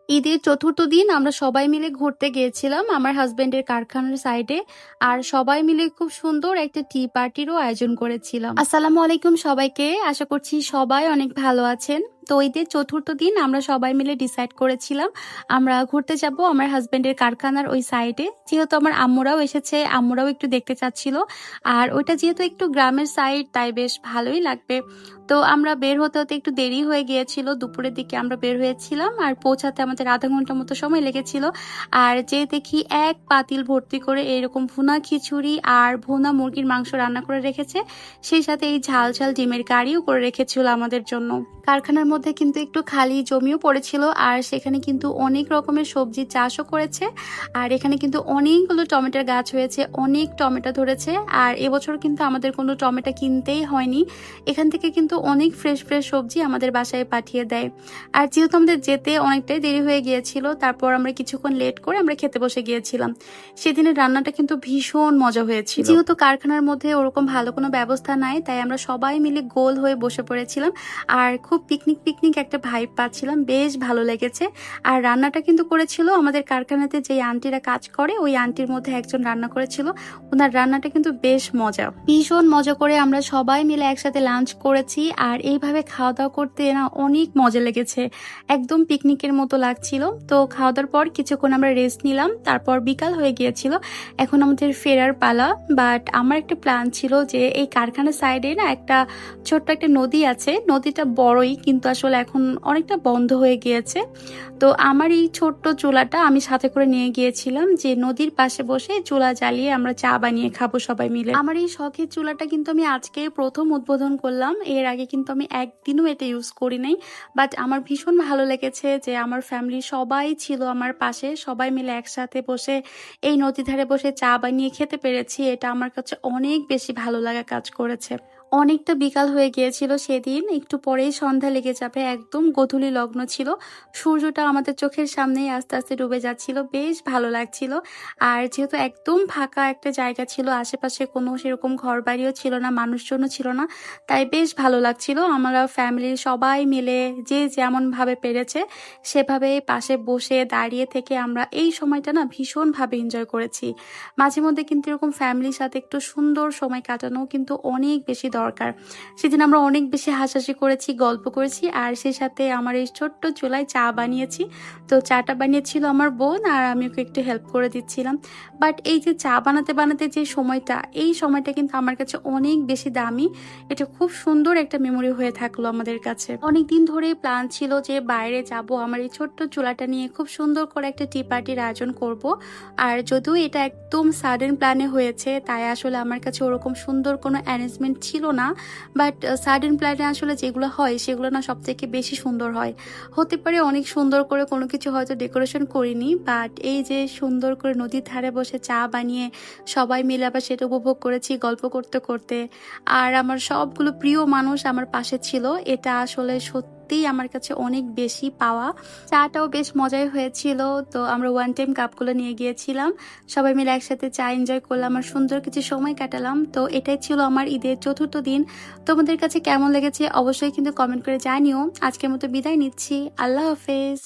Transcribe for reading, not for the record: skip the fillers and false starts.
ঈদের চতুর্থ দিন আমরা সবাই মিলে ঘুরতে গিয়েছিলাম আমার হাজবেন্ডের কারখানার সাইডে। আর সবাই মিলে খুব সুন্দর একটা টি পার্টিরও আয়োজন করেছিলাম। আসসালামু আলাইকুম সবাইকে, আশা করছি সবাই অনেক ভালো আছেন। তো ঈদের চতুর্থ দিন আমরা সবাই মিলে ডিসাইড করেছিলাম আমরা ঘুরতে যাব আমার হাজবেন্ডের কারখানার ওই সাইডে। যেহেতু আমার আম্মুরাও এসেছে, আম্মুরাও একটু দেখতে চাচ্ছিল, আর ওইটা যেহেতু একটু গ্রামের সাইড তাই বেশ ভালোই লাগবে। তো আমরা বের হতে হতে একটু দেরি হয়ে গিয়েছিল, দুপুরের দিকে আমরা বের হয়েছিলাম আর পৌঁছাতে আমাদের আধা ঘন্টার মতো সময় লেগেছিল। আর যে দেখি এক পাতিল ভর্তি করে এরকম ভুনা খিচুড়ি আর ভুনা মুরগির মাংস রান্না করে রেখেছে, সেই সাথে এই ঝাল ঝাল ডিমের কারিও করে রেখেছিল আমাদের জন্য। কারখানার মধ্যে কিন্তু একটু খালি জমিও পড়েছিল, আর সেখানে কিন্তু অনেক রকমের সবজি চাষও করেছে। আর এখানে কিন্তু অনেকগুলো টমেটোর গাছ হয়েছে, অনেক টমেটো ধরেছে। আর এবছর কিন্তু আমাদের কোনো টমেটো কিনতেই হয়নি, এখান থেকে কিন্তু অনেক ফ্রেশ ফ্রেশ সবজি আমাদের বাসায় পাঠিয়ে দেয়। আর যেহেতু আমাদের যেতে অনেকটাই দেরি হয়ে গিয়েছিল, তারপর আমরা কিছুক্ষণ লেট করে আমরা খেতে বসে গিয়েছিলাম। সেদিনের রান্নাটা কিন্তু ভীষণ মজা হয়েছিল। যেহেতু কারখানার মধ্যে ওরকম ভালো কোনো ব্যবস্থা নাই, তাই আমরা সবাই মিলে গোল হয়ে বসে পড়েছিলাম আর খুব পিকনিক পিকনিক একটা ভাইব পাচ্ছিলাম, বেশ ভালো লেগেছে। আর রান্নাটা কিন্তু করেছিল আমাদের কারখানাতে যে আন্টিরা কাজ করে, ওই আন্টির মধ্যে একজন রান্না করেছিল। ওনার রান্নাটা কিন্তু বেশ মজা, ভীষণ মজা করে আমরা সবাই মিলে একসাথে লাঞ্চ করেছি। আর এইভাবে খাওয়া দাওয়া করতে না অনেক মজা লেগেছে, একদম পিকনিকের মতো লাগছিল। তো খাওয়া দাওয়ার পর কিছুক্ষণ আমরা রেস্ট নিলাম, তারপর বিকাল হয়ে গিয়েছিল, এখন আমাদের ফেরার পালা। বাট আমার একটা প্ল্যান ছিল যে এই কারখানার সাইডে না একটা ছোট্ট একটা নদী আছে, নদীটা বড়ই কিন্তু আসলে এখন অনেকটা বন্ধ হয়ে গিয়েছে। তো আমার এই ছোট্ট চুলাটা আমি সাথে করে নিয়ে গিয়েছিলাম, যে নদীর পাশে বসে চুলা জ্বালিয়ে আমরা চা বানিয়ে খাবো সবাই মিলে। আমার এই শখের চুলাটা কিন্তু আমি আজকে প্রথম উদ্বোধন করলাম, এর আগে কিন্তু আমি একদিনও এটা ইউজ করি নাই। বাট আমার ভীষণ ভালো লেগেছে যে আমার ফ্যামিলি সবাই ছিল আমার পাশে, সবাই মিলে একসাথে বসে এই নদী ধারে বসে চা বানিয়ে খেতে পেরেছি, এটা আমার কাছে অনেক বেশি ভালো লাগা কাজ করেছে। অনেকটা বিকাল হয়ে গিয়েছিল সেদিন, একটু পরেই সন্ধ্যা লেগে যাবে, একদম গোধূলি লগ্ন ছিল, সূর্যটা আমাদের চোখের সামনেই আস্তে আস্তে ডুবে যাচ্ছিল, বেশ ভালো লাগছিল। আর যেহেতু একদম ফাঁকা একটা জায়গা ছিল, আশেপাশে কোনো সেরকম ঘর বাড়িও ছিল না, মানুষজনও ছিল না, তাই বেশ ভালো লাগছিল। আমরা ফ্যামিলির সবাই মিলে যে যেমন ভাবে পেরেছে সেভাবে পাশে বসে দাঁড়িয়ে থেকে আমরা এই সময়টা না ভীষণভাবে এনজয় করেছি। মাঝে মধ্যে কিন্তু এরকম ফ্যামিলির সাথে একটু সুন্দর সময় কাটানো কিন্তু অনেক বেশি দরকার। সেদিন আমরা অনেক বেশি হাসাহাসি করেছি, গল্প করেছি, আর সেই সাথে আমার এই ছোট্ট চুলায় চা বানিয়েছি। তো চাটা বানিয়েছিল আমার বোন, আর আমি ওকে একটু হেল্প করে দিচ্ছিলাম। বাট এই যে চা বানাতে বানাতে যে সময়টা, এই সময়টা কিন্তু আমার কাছে অনেক বেশি দামি, এটা খুব সুন্দর একটা মেমোরি হয়ে থাকলো আমাদের কাছে। অনেকদিন ধরেই প্ল্যান ছিল যে বাইরে যাব, আমার এই ছোট্ট চুলাটা নিয়ে খুব সুন্দর করে একটা টি পার্টির আয়োজন করব। আর যদিও এটা একদম সাডেন প্ল্যানে হয়েছে, তাই আসলে আমার কাছে ওরকম সুন্দর কোনো অ্যারেঞ্জমেন্ট ছিল না। বাট সাডেন প্ল্যানে আসলে যেগুলো হয় সেগুলো না সব থেকে বেশি সুন্দর হয়। হতে পারে অনেক সুন্দর করে কোনো কিছু হয়তো ডেকোরেশন করিনি, বাট এই যে সুন্দর করে নদীর ধারে বসে চা বানিয়ে সবাই মিলে আবার সেটা উপভোগ করেছি গল্প করতে করতে। আর আমার সবগুলো প্রিয় মানুষ আমার পাশে ছিল, এটা আসলে সত্যিই আমার কাছে অনেক বেশি পাওয়া। চাটাও বেশ মজাই হয়েছিল। তো আমরা ওয়ান টাইম কাপগুলো নিয়ে গিয়েছিলাম, সবাই মিলে একসাথে চা এনজয় করলাম আর সুন্দর কিছু সময় কাটালাম। তো এটাই ছিল আমার ঈদের চতুর্থ দিন। তোমাদের কাছে কেমন লেগেছে অবশ্যই কিন্তু কমেন্ট করে জানিও। আজকের মতো বিদায় নিচ্ছি, আল্লাহ হাফেজ।